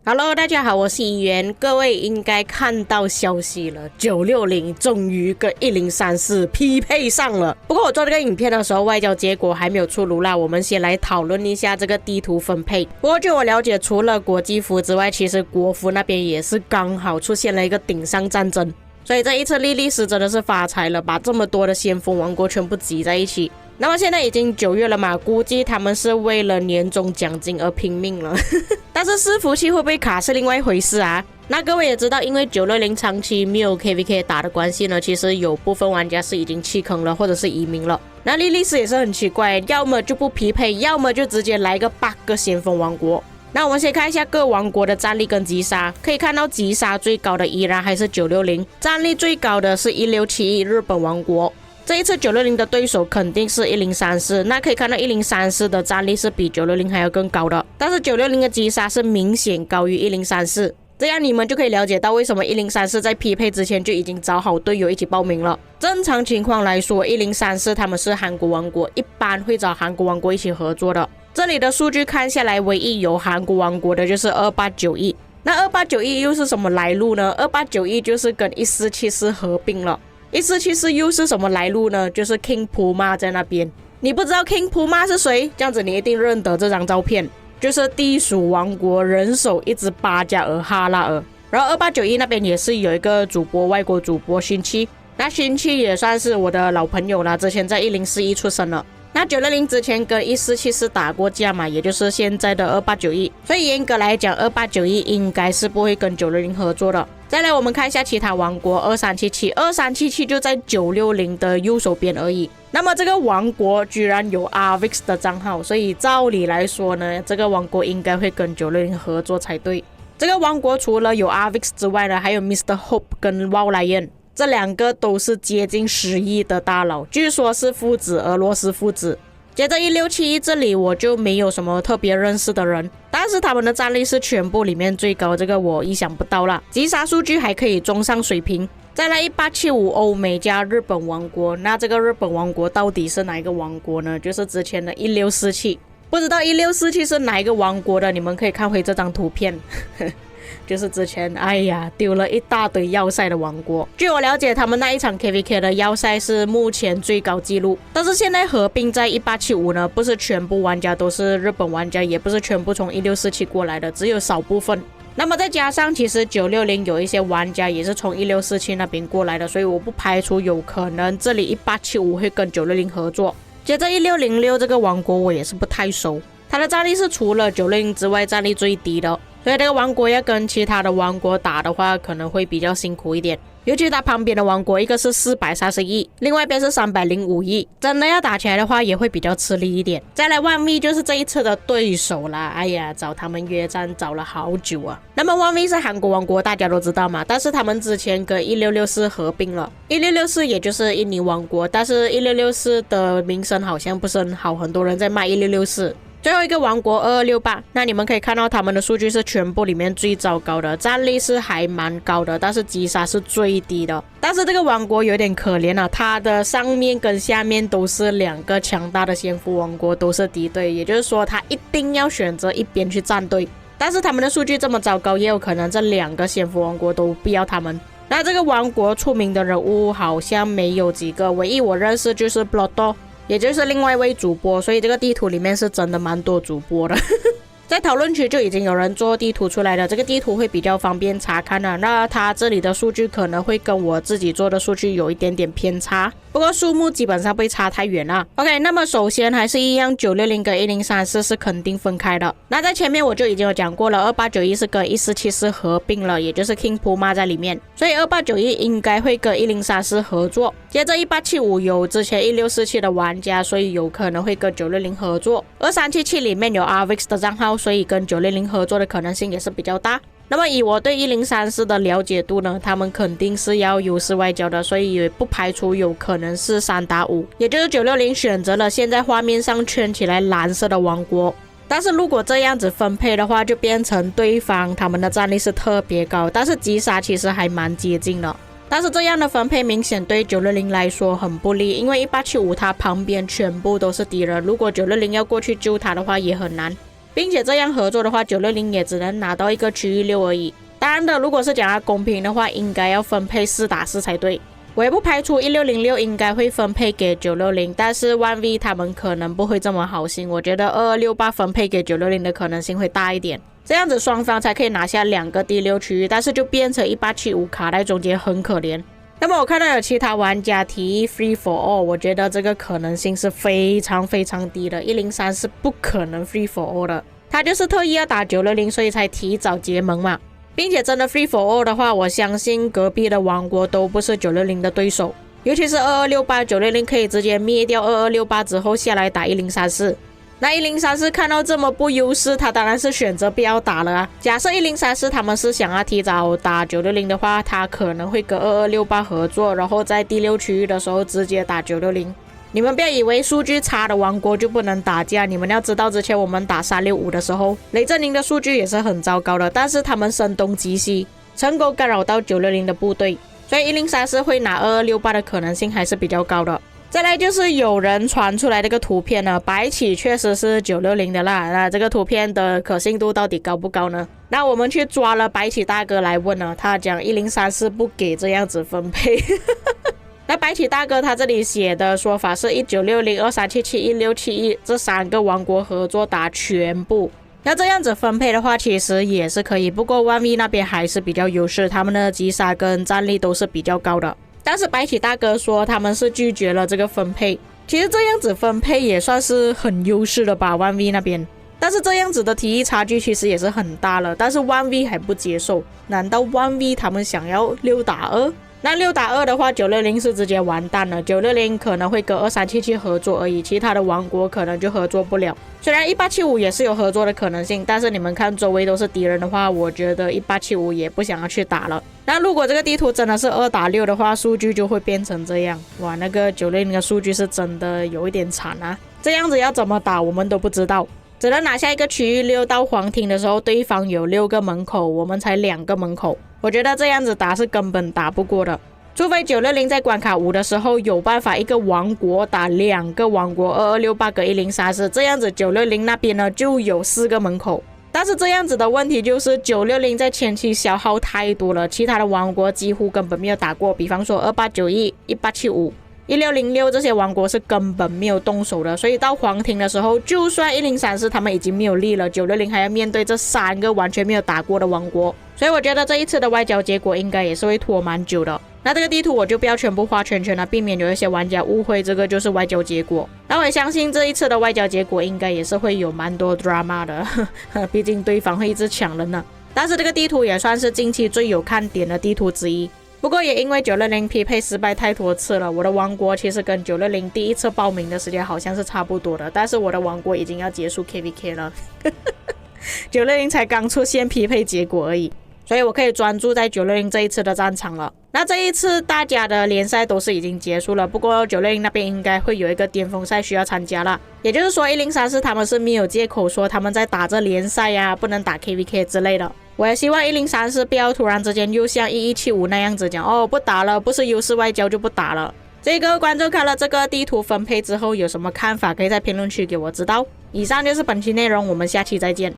Hello， 大家好，我是怡媛。各位应该看到消息了，960终于跟1034匹配上了。不过我做这个影片的时候，外交结果还没有出炉啦。我们先来讨论一下这个地图分配。不过据我了解，除了国际服之外，其实国服那边也是刚好出现了一个顶上战争。所以这一次莉莉丝真的是发财了，把这么多的先锋王国全部集在一起。那么现在已经9月了嘛，估计他们是为了年终奖金而拼命了。但是伺服器会不会卡是另外一回事啊。那各位也知道，因为960长期没有 KVK 打的关系呢，其实有部分玩家是已经弃坑了，或者是移民了。那莉莉丝也是很奇怪，要么就不匹配，要么就直接来个8个先锋王国。那我们先看一下各王国的战力跟击杀，可以看到击杀最高的依然还是960，战力最高的是1671日本王国。这一次960的对手肯定是1034，那可以看到1034的战力是比960还要更高的，但是960的击杀是明显高于1034，这样你们就可以了解到为什么1034在匹配之前就已经找好队友一起报名了。正常情况来说，1034他们是韩国王国，一般会找韩国王国一起合作的。这里的数据看下来，唯一有韩国王国的就是2891。那2891又是什么来路呢？2891就是跟1474合并了。1474又是什么来路呢？就是 King Puma 在那边。你不知道 King Puma 是谁？这样子你一定认得这张照片，就是地鼠王国人手一只巴加尔哈拉尔。然后2891那边也是有一个主播，外国主播勋七，那勋七也算是我的老朋友啦，之前在1041出生了。那960之前跟1474打过架嘛，也就是现在的2891，所以严格来讲2891应该是不会跟960合作的。再来我们看一下其他王国，2377就在960的右手边而已。那么这个王国居然有 Arvix 的账号，所以照理来说呢，这个王国应该会跟960合作才对。这个王国除了有 Arvix 之外呢，还有 Mr. Hope 跟 Wow Lion， 这两个都是接近10亿的大佬，据说是父子，俄罗斯父子。接着1671这里我就没有什么特别认识的人，但是他们的战力是全部里面最高，这个我意想不到啦。击杀数据还可以中上水平。再来1875欧美加日本王国，那这个日本王国到底是哪一个王国呢？就是之前的1647，不知道1647是哪一个王国的，你们可以看回这张图片。就是之前丢了一大堆要塞的王国。据我了解，他们那一场 KVK 的要塞是目前最高纪录，但是现在合并在1875呢，不是全部玩家都是日本玩家，也不是全部从1647过来的，只有少部分。那么再加上其实960有一些玩家也是从1647那边过来的，所以我不排除有可能这里1875会跟960合作。接着1606这个王国我也是不太熟，它的战力是除了960之外战力最低的，所以这个王国要跟其他的王国打的话可能会比较辛苦一点，尤其它旁边的王国一个是430亿，另外一边是305亿，真的要打起来的话也会比较吃力一点。再来万密就是这一次的对手啦，找他们约战找了好久啊。那么万密是韩国王国大家都知道嘛，但是他们之前跟1664合并了，1664也就是印尼王国，但是1664的名声好像不是很好，很多人在骂1664。最后一个王国2268，那你们可以看到他们的数据是全部里面最糟糕的，战力是还蛮高的，但是击杀是最低的。但是这个王国有点可怜啊，它的上面跟下面都是2个强大的先锋王国，都是敌对，也就是说他一定要选择一边去站队。但是他们的数据这么糟糕，也有可能这2个先锋王国都不要他们。那这个王国出名的人物好像没有几个，唯一我认识就是 Bloto，也就是另外一位主播，所以这个地图里面是真的蛮多主播的。在讨论区就已经有人做地图出来了，这个地图会比较方便查看了。那它这里的数据可能会跟我自己做的数据有一点点偏差，不过数目基本上不会差太远啦。OK， 那么首先还是一样，960跟1034是肯定分开的。那在前面我就已经有讲过了，2891是跟1474合并了，也就是 King Puma 在里面，所以2891应该会跟1034合作。接着1875有之前1647的玩家，所以有可能会跟960合作。2377里面有 Arvix 的账号，所以跟960合作的可能性也是比较大。那么以我对1034的了解度呢，他们肯定是要优势外交的，所以也不排除有可能是3打5，也就是960选择了现在画面上圈起来蓝色的王国。但是如果这样子分配的话，就变成对方他们的战力是特别高，但是击杀其实还蛮接近的。但是这样的分配明显对960来说很不利，因为1875它旁边全部都是敌人，如果960要过去救它的话也很难，并且这样合作的话960也只能拿到一个区域6而已。当然的，如果是讲它公平的话，应该要分配4打4才对。我也不排除1606应该会分配给960，但是 1V 他们可能不会这么好心，我觉得2268分配给960的可能性会大一点，这样子双方才可以拿下2个第6区域，但是就变成1875卡在中间很可怜。那么我看到有其他玩家提议 Free for All， 我觉得这个可能性是非常非常低的，103是不可能 Free for All 的，他就是特意要打960，所以才提早结盟嘛。并且真的 Free for All 的话，我相信隔壁的王国都不是960的对手，尤其是2268 960可以直接灭掉2268之后下来打1034。那1034看到这么不优势，他当然是选择不要打了啊。假设1034他们是想要提早打960的话，他可能会跟2268合作，然后在第6区域的时候直接打960。你们不要以为数据差的王国就不能打架，你们要知道之前我们打365的时候，雷震宁的数据也是很糟糕的，但是他们声东击西，成功干扰到960的部队，所以1034会拿2268的可能性还是比较高的。再来就是有人传出来这个图片呢，白起确实是960的啦，那这个图片的可信度到底高不高呢？那我们去抓了白起大哥来问呢，他讲1034不给这样子分配那白起大哥他这里写的说法是1960、2377、1671这3个王国合作打全部。那这样子分配的话其实也是可以，不过 1V 那边还是比较优势，他们的击杀跟战力都是比较高的。但是白起大哥说他们是拒绝了这个分配，其实这样子分配也算是很优势了吧 1V 那边。但是这样子的提议差距其实也是很大了，但是 1V 还不接受，难道 1V 他们想要6打2？那6打2的话960是直接完蛋了，960可能会跟2377合作而已，其他的王国可能就合作不了。虽然1875也是有合作的可能性，但是你们看周围都是敌人的话，我觉得1875也不想要去打了。那如果这个地图真的是2打6的话，数据就会变成这样。哇，那个960的数据是真的有一点惨啊，这样子要怎么打我们都不知道，只能拿下一个区域6，到皇庭的时候对方有6个门口，我们才2个门口，我觉得这样子打是根本打不过的，除非960在关卡5的时候有办法一个王国打2个王国2268跟1034，这样子960那边呢就有4个门口。但是这样子的问题就是960在前期消耗太多了，其他的王国几乎根本没有打过，比方说2891、1875、1606这些王国是根本没有动手的，所以到皇庭的时候，就算1034他们已经没有力了，960还要面对这3个完全没有打过的王国，所以我觉得这一次的外交结果应该也是会拖蛮久的。那这个地图我就不要全部画圈圈了，避免有一些玩家误会这个就是外交结果。那我也相信这一次的外交结果应该也是会有蛮多 drama 的毕竟对方会一直抢人呢。但是这个地图也算是近期最有看点的地图之一，不过也因为960匹配失败太多次了，我的王国其实跟960第一次报名的时间好像是差不多的，但是我的王国已经要结束 KVK 了960才刚出现匹配结果而已，所以我可以专注在960这一次的战场了。那这一次大家的联赛都是已经结束了，不过960那边应该会有一个巅峰赛需要参加了，也就是说1034他们是没有借口说他们在打着联赛呀，不能打 KVK 之类的。我也希望1034不要突然之间又像1175那样子讲哦不打了，不是优势外交就不打了。这个观众看了这个地图分配之后有什么看法，可以在评论区给我知道。以上就是本期内容，我们下期再见。